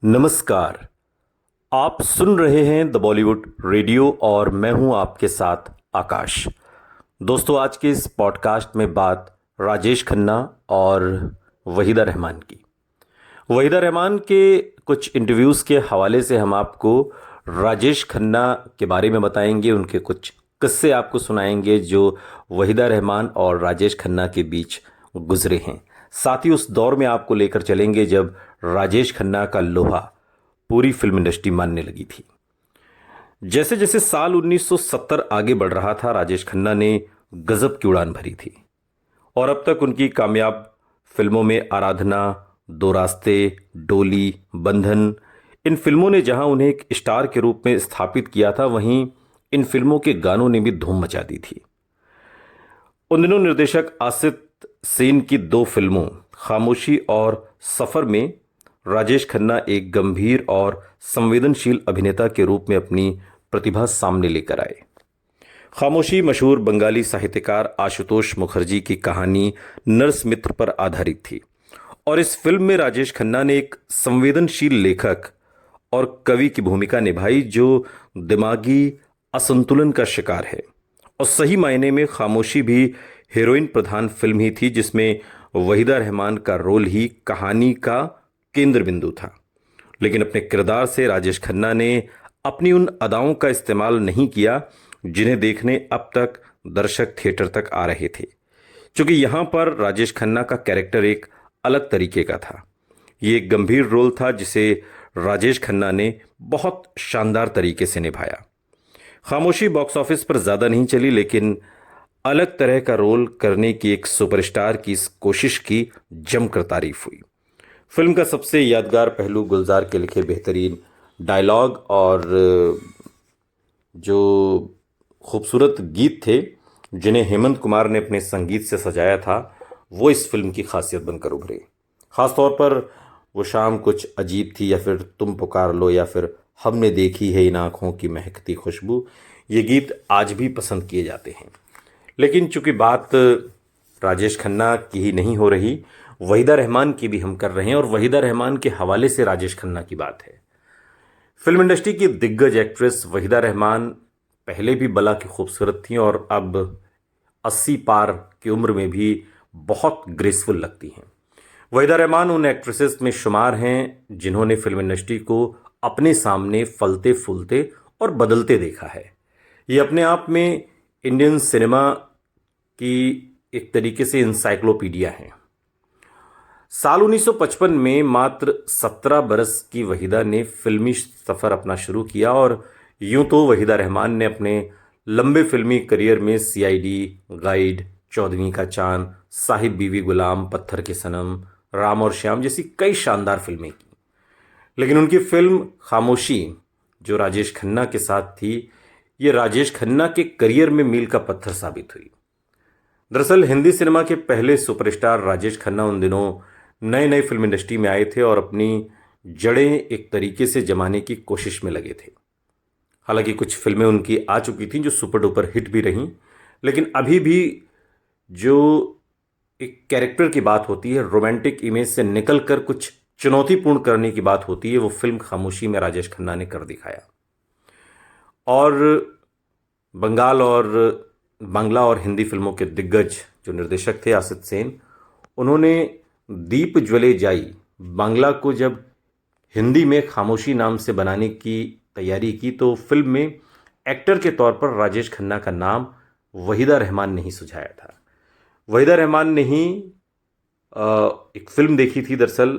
नमस्कार। आप सुन रहे हैं द बॉलीवुड रेडियो और मैं हूं आपके साथ आकाश। दोस्तों, आज के इस पॉडकास्ट में बात राजेश खन्ना और वहीदा रहमान की। वहीदा रहमान के कुछ इंटरव्यूज़ के हवाले से हम आपको राजेश खन्ना के बारे में बताएंगे, उनके कुछ किस्से आपको सुनाएंगे जो वहीदा रहमान और राजेश खन्ना के बीच गुजरे हैं। साथ ही उस दौर में आपको लेकर चलेंगे जब राजेश खन्ना का लोहा पूरी फिल्म इंडस्ट्री मानने लगी थी। जैसे जैसे साल 1970 आगे बढ़ रहा था, राजेश खन्ना ने गजब की उड़ान भरी थी और अब तक उनकी कामयाब फिल्मों में आराधना, दो रास्ते, डोली, बंधन, इन फिल्मों ने जहां उन्हें एक स्टार के रूप में स्थापित किया था, वहीं इन फिल्मों के गानों ने भी धूम मचा दी थी। उन दिनों निर्देशक आसित सेन की दो फिल्मों खामोशी और सफर में राजेश खन्ना एक गंभीर और संवेदनशील अभिनेता के रूप में अपनी प्रतिभा सामने लेकर आए। खामोशी मशहूर बंगाली साहित्यकार आशुतोष मुखर्जी की कहानी नरस मित्र पर आधारित थी और इस फिल्म में राजेश खन्ना ने एक संवेदनशील लेखक और कवि की भूमिका निभाई जो दिमागी असंतुलन का शिकार है। और सही मायने में खामोशी भी हीरोइन प्रधान फिल्म ही थी जिसमें वहीदा रहमान का रोल ही कहानी का केंद्र बिंदु था। लेकिन अपने किरदार से राजेश खन्ना ने अपनी उन अदाओं का इस्तेमाल नहीं किया जिन्हें देखने अब तक दर्शक थिएटर तक आ रहे थे, क्योंकि यहां पर राजेश खन्ना का कैरेक्टर एक अलग तरीके का था। ये एक गंभीर रोल था जिसे राजेश खन्ना ने बहुत शानदार तरीके से निभाया। खामोशी बॉक्स ऑफिस पर ज़्यादा नहीं चली, लेकिन अलग तरह का रोल करने की एक सुपरस्टार की इस कोशिश की जमकर तारीफ हुई। फिल्म का सबसे यादगार पहलू गुलजार के लिखे बेहतरीन डायलॉग और जो खूबसूरत गीत थे जिन्हें हेमंत कुमार ने अपने संगीत से सजाया था, वो इस फिल्म की खासियत बनकर उभरे। ख़ासतौर पर वो शाम कुछ अजीब थी, या फिर तुम पुकार लो, या फिर हमने देखी है इन आँखों की महकती खुशबू, ये गीत आज भी पसंद किए जाते हैं। लेकिन चूंकि बात राजेश खन्ना की ही नहीं हो रही, वहीदा रहमान की भी हम कर रहे हैं और वहीदा रहमान के हवाले से राजेश खन्ना की बात है। फिल्म इंडस्ट्री की दिग्गज एक्ट्रेस वहीदा रहमान पहले भी बला की खूबसूरत थी और अब 80 पार की उम्र में भी बहुत ग्रेसफुल लगती हैं। वहीदा रहमान उन एक्ट्रेसेस में शुमार हैं जिन्होंने फिल्म इंडस्ट्री को अपने सामने फलते फूलते और बदलते देखा है। ये अपने आप में इंडियन सिनेमा की एक तरीके से इंसाइक्लोपीडिया है। साल 1955 में मात्र 17 बरस की वहीदा ने फिल्मी सफ़र अपना शुरू किया और यूं तो वहीदा रहमान ने अपने लंबे फिल्मी करियर में सीआईडी, गाइड, चौदहवीं का चांद, साहिब बीवी गुलाम, पत्थर के सनम, राम और श्याम जैसी कई शानदार फिल्में की। लेकिन उनकी फिल्म खामोशी जो राजेश खन्ना के साथ थी, ये राजेश खन्ना के करियर में मील का पत्थर साबित हुई। दरअसल हिंदी सिनेमा के पहले सुपरस्टार राजेश खन्ना उन दिनों नए नए फिल्म इंडस्ट्री में आए थे और अपनी जड़ें एक तरीके से जमाने की कोशिश में लगे थे। हालांकि कुछ फिल्में उनकी आ चुकी थीं जो सुपर डुपर हिट भी रहीं, लेकिन अभी भी जो एक कैरेक्टर की बात होती है, रोमांटिक इमेज से निकलकर कुछ चुनौतीपूर्ण करने की बात होती है, वो फिल्म खामोशी में राजेश खन्ना ने कर दिखाया। और बांग्ला और हिंदी फिल्मों के दिग्गज जो निर्देशक थे आसित सेन, उन्होंने दीप ज्वले जाई बांग्ला को जब हिंदी में खामोशी नाम से बनाने की तैयारी की तो फिल्म में एक्टर के तौर पर राजेश खन्ना का नाम वहीदा रहमान ने ही सुझाया था। वहीदा रहमान ने ही एक फिल्म देखी थी, दरअसल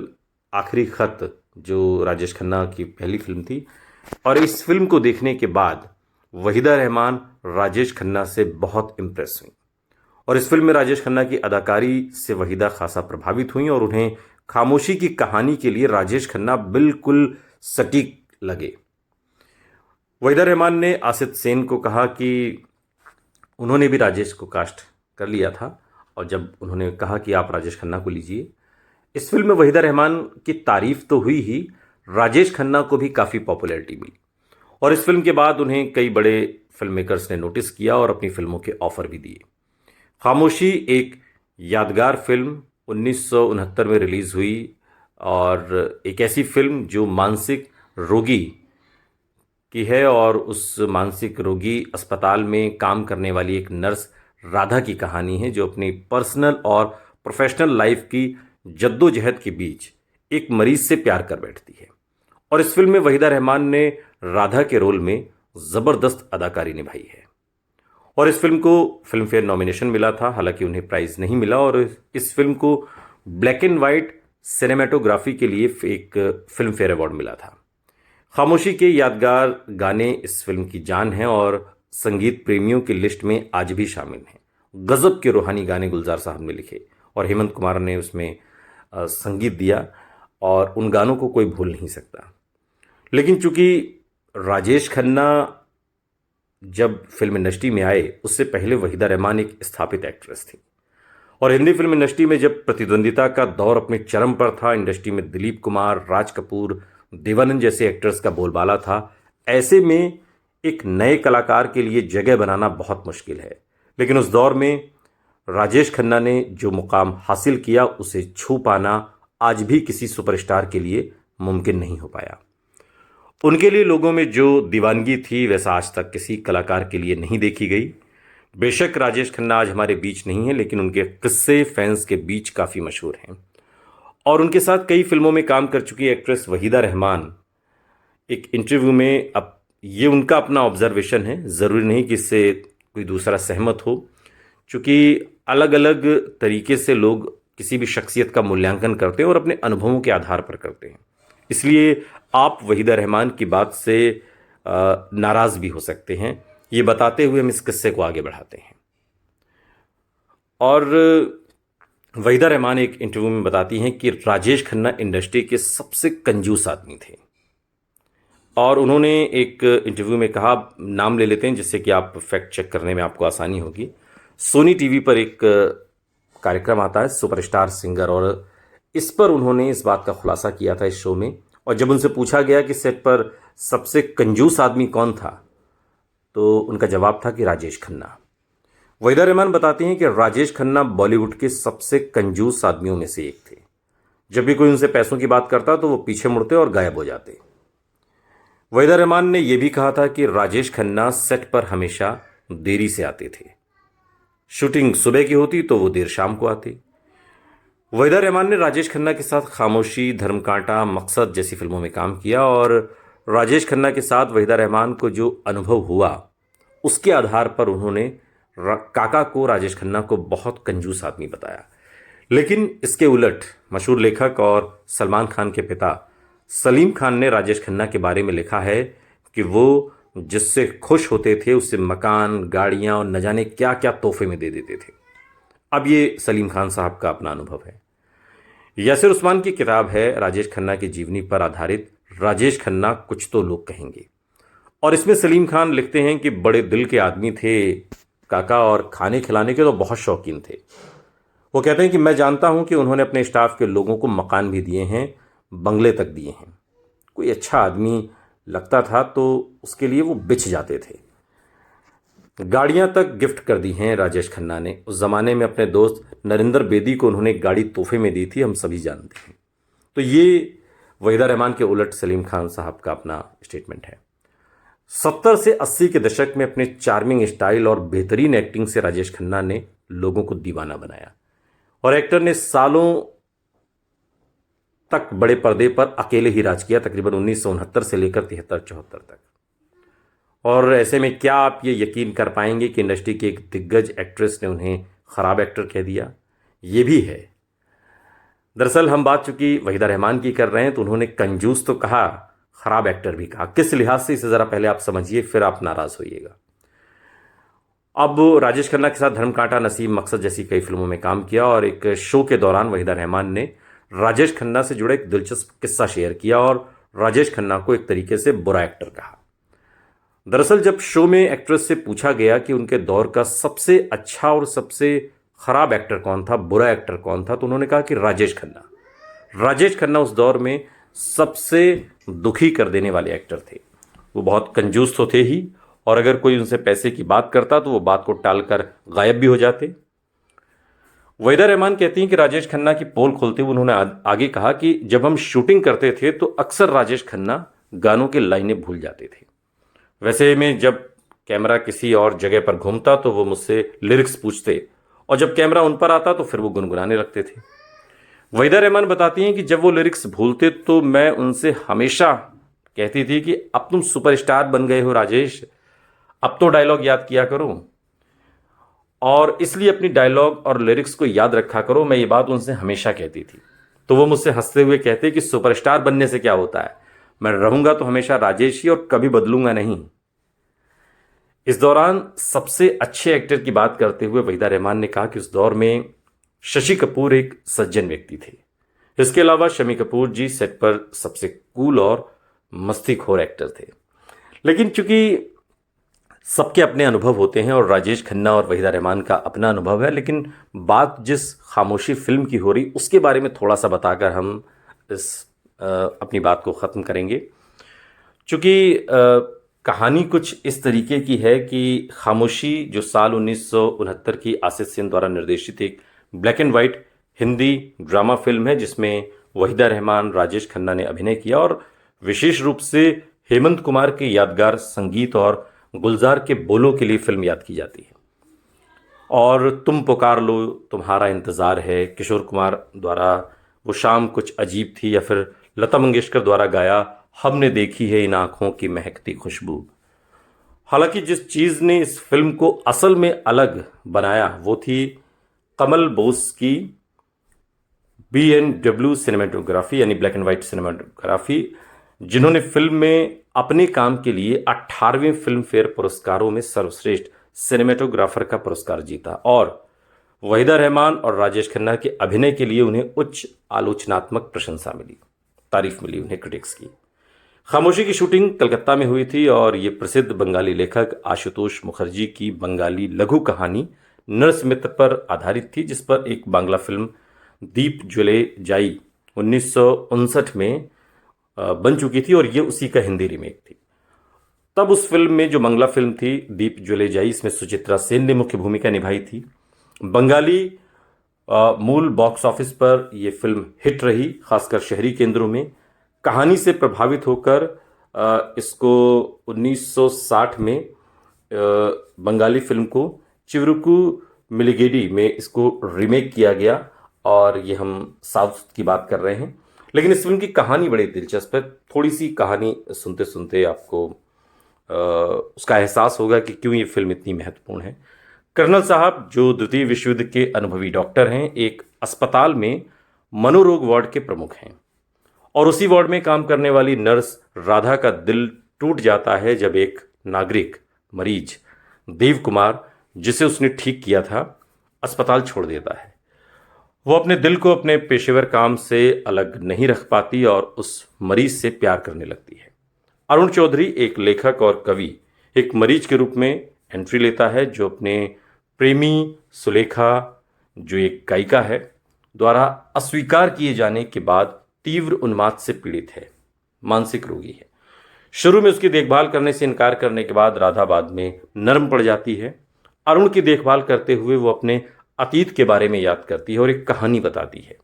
आखिरी खत, जो राजेश खन्ना की पहली फिल्म थी, और इस फिल्म को देखने के बाद वहीदा रहमान राजेश खन्ना से बहुत इम्प्रेस हुई और इस फिल्म में राजेश खन्ना की अदाकारी से वहीदा खासा प्रभावित हुई और उन्हें खामोशी की कहानी के लिए राजेश खन्ना बिल्कुल सटीक लगे। वहीदा रहमान ने आसित सेन को कहा कि उन्होंने भी राजेश को कास्ट कर लिया था और जब उन्होंने कहा कि आप राजेश खन्ना को लीजिए, इस फिल्म में वहीदा रहमान की तारीफ तो हुई ही, राजेश खन्ना को भी काफ़ी पॉपुलैरिटी मिली और इस फिल्म के बाद उन्हें कई बड़े फिल्म मेकर्स ने नोटिस किया और अपनी फिल्मों के ऑफर भी दिए। खामोशी एक यादगार फिल्म 1969 में रिलीज़ हुई और एक ऐसी फिल्म जो मानसिक रोगी की है और उस मानसिक रोगी अस्पताल में काम करने वाली एक नर्स राधा की कहानी है, जो अपनी पर्सनल और प्रोफेशनल लाइफ की जद्दोजहद के बीच एक मरीज से प्यार कर बैठती है। और इस फिल्म में वहीदा रहमान ने राधा के रोल में ज़बरदस्त अदाकारी निभाई है और इस फिल्म को फिल्म फेयर नॉमिनेशन मिला था, हालांकि उन्हें प्राइज़ नहीं मिला। और इस फिल्म को ब्लैक एंड वाइट सिनेमेटोग्राफी के लिए एक फिल्म फेयर अवार्ड मिला था। खामोशी के यादगार गाने इस फिल्म की जान हैं और संगीत प्रेमियों की लिस्ट में आज भी शामिल हैं। गजब के रूहानी गाने गुलजार साहब ने लिखे और हेमंत कुमार ने उसमें संगीत दिया और उन गानों को कोई भूल नहीं सकता। लेकिन चूंकि राजेश खन्ना जब फिल्म इंडस्ट्री में आए उससे पहले वहीदा रहमान एक स्थापित एक्ट्रेस थी और हिंदी फिल्म इंडस्ट्री में जब प्रतिद्वंदिता का दौर अपने चरम पर था, इंडस्ट्री में दिलीप कुमार, राज कपूर, देवानंद जैसे एक्टर्स का बोलबाला था, ऐसे में एक नए कलाकार के लिए जगह बनाना बहुत मुश्किल है। लेकिन उस दौर में राजेश खन्ना ने जो मुकाम हासिल किया उसे छू पाना आज भी किसी सुपरस्टार के लिए मुमकिन नहीं हो पाया। उनके लिए लोगों में जो दीवानगी थी वैसा आज तक किसी कलाकार के लिए नहीं देखी गई। बेशक राजेश खन्ना आज हमारे बीच नहीं है, लेकिन उनके किस्से फैंस के बीच काफ़ी मशहूर हैं और उनके साथ कई फिल्मों में काम कर चुकी एक्ट्रेस वहीदा रहमान एक इंटरव्यू में, अब ये उनका अपना ऑब्जर्वेशन है, ज़रूरी नहीं कि इससे कोई दूसरा सहमत हो, चूँकि अलग अलग तरीके से लोग किसी भी शख्सियत का मूल्यांकन करते हैं और अपने अनुभवों के आधार पर करते हैं। इसलिए आप वहीदा रहमान की बात से नाराज़ भी हो सकते हैं। ये बताते हुए हम इस किस्से को आगे बढ़ाते हैं। और वहीदा रहमान एक इंटरव्यू में बताती हैं कि राजेश खन्ना इंडस्ट्री के सबसे कंजूस आदमी थे और उन्होंने एक इंटरव्यू में कहा, नाम ले लेते हैं जिससे कि आप फैक्ट चेक करने में आपको आसानी होगी। सोनी टीवी पर एक कार्यक्रम आता है सुपरस्टार सिंगर और इस पर उन्होंने इस बात का खुलासा किया था इस शो में। और जब उनसे पूछा गया कि सेट पर सबसे कंजूस आदमी कौन था तो उनका जवाब था कि राजेश खन्ना। वहीदा रहमान बताती हैं कि राजेश खन्ना बॉलीवुड के सबसे कंजूस आदमियों में से एक थे। जब भी कोई उनसे पैसों की बात करता तो वो पीछे मुड़ते और गायब हो जाते। वहीदा रहमान ने यह भी कहा था कि राजेश खन्ना सेट पर हमेशा देरी से आते थे, शूटिंग सुबह की होती तो वो देर शाम को आते। वहीदा रहमान ने राजेश खन्ना के साथ खामोशी, धर्मकांटा, मकसद जैसी फिल्मों में काम किया और राजेश खन्ना के साथ वहीदा रहमान को जो अनुभव हुआ उसके आधार पर उन्होंने काका को, राजेश खन्ना को बहुत कंजूस आदमी बताया। लेकिन इसके उलट मशहूर लेखक और सलमान खान के पिता सलीम खान ने राजेश खन्ना के बारे में लिखा है कि वो जिससे खुश होते थे उससे मकान, गाड़ियाँ और न जाने क्या क्या तोहफे में दे देते थे। अब ये सलीम खान साहब का अपना अनुभव है। यासिर उस्मान की किताब है राजेश खन्ना की जीवनी पर आधारित, राजेश खन्ना कुछ तो लोग कहेंगे, और इसमें सलीम खान लिखते हैं कि बड़े दिल के आदमी थे काका और खाने खिलाने के तो बहुत शौकीन थे। वो कहते हैं कि मैं जानता हूं कि उन्होंने अपने स्टाफ के लोगों को मकान भी दिए हैं, बंगले तक दिए हैं। कोई अच्छा आदमी लगता था तो उसके लिए वो बिछ जाते थे। गाड़ियां तक गिफ्ट कर दी हैं राजेश खन्ना ने। उस ज़माने में अपने दोस्त नरेंद्र बेदी को उन्होंने एक गाड़ी तोहफे में दी थी, हम सभी जानते हैं। तो ये वहीदा रहमान के उलट सलीम खान साहब का अपना स्टेटमेंट है। 70 से 80 के दशक में अपने चार्मिंग स्टाइल और बेहतरीन एक्टिंग से राजेश खन्ना ने लोगों को दीवाना बनाया और एक्टर ने सालों तक बड़े पर्दे पर अकेले ही राज किया, तकरीबन 1969 से लेकर 73-74 तक। और ऐसे में क्या आप ये यकीन कर पाएंगे कि इंडस्ट्री की एक दिग्गज एक्ट्रेस ने उन्हें ख़राब एक्टर कह दिया? ये भी है। दरअसल हम बात चूंकि वहीदा रहमान की कर रहे हैं तो उन्होंने कंजूस तो कहा, ख़राब एक्टर भी कहा। किस लिहाज से, इसे ज़रा पहले आप समझिए, फिर आप नाराज़ होइएगा। अब राजेश खन्ना के साथ धर्मकांटा, नसीब, मकसद जैसी कई फिल्मों में काम किया और एक शो के दौरान वहीदा रहमान ने राजेश खन्ना से जुड़ा एक दिलचस्प किस्सा शेयर किया और राजेश खन्ना को एक तरीके से बुरा एक्टर कहा। दरअसल जब शो में एक्ट्रेस से पूछा गया कि उनके दौर का सबसे अच्छा और सबसे खराब एक्टर कौन था, बुरा एक्टर कौन था, तो उन्होंने कहा कि राजेश खन्ना। राजेश खन्ना उस दौर में सबसे दुखी कर देने वाले एक्टर थे। वो बहुत कंजूस तो थे ही, और अगर कोई उनसे पैसे की बात करता तो वो बात को टालकर गायब भी हो जाते। वहीदा रहमान कहती हैं कि राजेश खन्ना की पोल खोलते हुए उन्होंने आगे कहा कि जब हम शूटिंग करते थे तो अक्सर राजेश खन्ना गानों के लाइनें भूल जाते थे। वैसे में जब कैमरा किसी और जगह पर घूमता तो वो मुझसे लिरिक्स पूछते और जब कैमरा उन पर आता तो फिर वो गुनगुनाने लगते थे। वहीदा रहमान बताती हैं कि जब वो लिरिक्स भूलते तो मैं उनसे हमेशा कहती थी कि अब तुम सुपरस्टार बन गए हो राजेश, अब तो डायलॉग याद किया करो और इसलिए अपनी डायलॉग और लिरिक्स को याद रखा करो। मैं ये बात उनसे हमेशा कहती थी। तो वो मुझसे हंसते हुए कहते कि सुपरस्टार बनने से क्या होता है, मैं रहूंगा तो हमेशा राजेश ही और कभी बदलूंगा नहीं। इस दौरान सबसे अच्छे एक्टर की बात करते हुए वहीदा रहमान ने कहा कि उस दौर में शशि कपूर एक सज्जन व्यक्ति थे। इसके अलावा शम्मी कपूर जी सेट पर सबसे कूल और मस्तीखोर एक्टर थे। लेकिन चूंकि सबके अपने अनुभव होते हैं और राजेश खन्ना और वहीदा रहमान का अपना अनुभव है, लेकिन बात जिस खामोशी फिल्म की हो रही उसके बारे में थोड़ा सा बताकर हम इस अपनी बात को ख़त्म करेंगे। चूँकि कहानी कुछ इस तरीके की है कि खामोशी जो साल 1969 की आसिफ सेन द्वारा निर्देशित एक black and white Hindi drama film है, जिसमें वहीदा रहमान, राजेश खन्ना ने अभिनय किया और विशेष रूप से हेमंत कुमार के यादगार संगीत और गुलजार के बोलों के लिए फिल्म याद की जाती है। और तुम पुकार लो, तुम्हारा इंतज़ार है, किशोर कुमार द्वारा वो शाम कुछ अजीब थी, या फिर लता मंगेशकर द्वारा गाया हमने देखी है इन आँखों की महकती खुशबू। हालांकि जिस चीज़ ने इस फिल्म को असल में अलग बनाया वो थी कमल बोस की B&W सिनेमेटोग्राफी, यानी ब्लैक एंड वाइट सिनेमेटोग्राफी, जिन्होंने फिल्म में अपने काम के लिए 18वें फिल्म फेयर पुरस्कारों में सर्वश्रेष्ठ सिनेमेटोग्राफर का पुरस्कार जीता। और वहीदा रहमान और राजेश खन्ना के अभिनय के लिए उन्हें उच्च आलोचनात्मक प्रशंसा मिली, तारीफ मिली उन्हें क्रिटिक्स की। खामोशी की शूटिंग कलकत्ता में हुई थी और ये प्रसिद्ध बंगाली लेखक आशुतोष मुखर्जी की बंगाली लघु कहानी नरसिमित्र पर आधारित थी, जिस पर एक बांग्ला फिल्म दीप ज्वले जाई 1959 में बन चुकी थी और ये उसी का हिंदी रीमेक थी। तब उस फिल्म में जो बांग्ला फिल्म थी दीप ज्वले जाई, इसमें सुचित्रा सेन ने मुख्य भूमिका निभाई थी। बंगाली मूल बॉक्स ऑफिस पर यह फिल्म हिट रही, खासकर शहरी केंद्रों में। कहानी से प्रभावित होकर इसको 1960 में बंगाली फिल्म को चिवरुकु मिलिगेडी में इसको रीमेक किया गया और ये हम साउथ की बात कर रहे हैं। लेकिन इस फिल्म की कहानी बड़ी दिलचस्प है। थोड़ी सी कहानी सुनते सुनते आपको उसका एहसास होगा कि क्यों ये फिल्म इतनी महत्वपूर्ण है। कर्नल साहब जो द्वितीय विश्व युद्ध के अनुभवी डॉक्टर हैं, एक अस्पताल में मनोरोग वार्ड के प्रमुख हैं और उसी वार्ड में काम करने वाली नर्स राधा का दिल टूट जाता है जब एक नागरिक मरीज देव कुमार, जिसे उसने ठीक किया था, अस्पताल छोड़ देता है। वो अपने दिल को अपने पेशेवर काम से अलग नहीं रख पाती और उस मरीज से प्यार करने लगती है। अरुण चौधरी एक लेखक और कवि एक मरीज के रूप में एंट्री लेता है, जो अपने प्रेमी सुलेखा, जो एक गायिका है, द्वारा अस्वीकार किए जाने के बाद तीव्र उन्माद से पीड़ित है, मानसिक रोगी है। शुरू में उसकी देखभाल करने से इनकार करने के बाद राधा बाद में नरम पड़ जाती है। अरुण की देखभाल करते हुए वो अपने अतीत के बारे में याद करती है और एक कहानी बताती है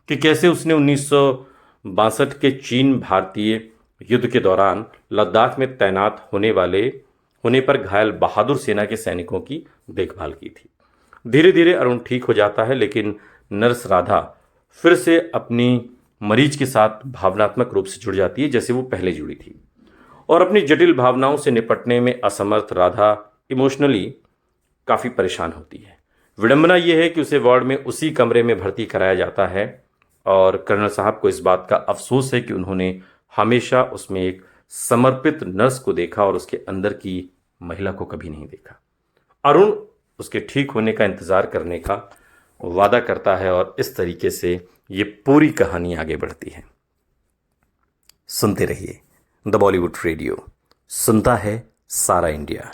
कि कैसे उसने 1962 के चीन भारतीय युद्ध के दौरान लद्दाख में तैनात होने पर घायल बहादुर सेना के सैनिकों की देखभाल की थी। धीरे धीरे अरुण ठीक हो जाता है, लेकिन नर्स राधा फिर से अपनी मरीज के साथ भावनात्मक रूप से जुड़ जाती है जैसे वो पहले जुड़ी थी, और अपनी जटिल भावनाओं से निपटने में असमर्थ राधा इमोशनली काफ़ी परेशान होती है। विडंबना यह है कि उसे वार्ड में उसी कमरे में भर्ती कराया जाता है और कर्नल साहब को इस बात का अफसोस है कि उन्होंने हमेशा उसमें एक समर्पित नर्स को देखा और उसके अंदर की महिला को कभी नहीं देखा। अरुण उसके ठीक होने का इंतज़ार करने का वादा करता है और इस तरीके से ये पूरी कहानी आगे बढ़ती है। सुनते रहिए द बॉलीवुड रेडियो, सुनता है सारा इंडिया।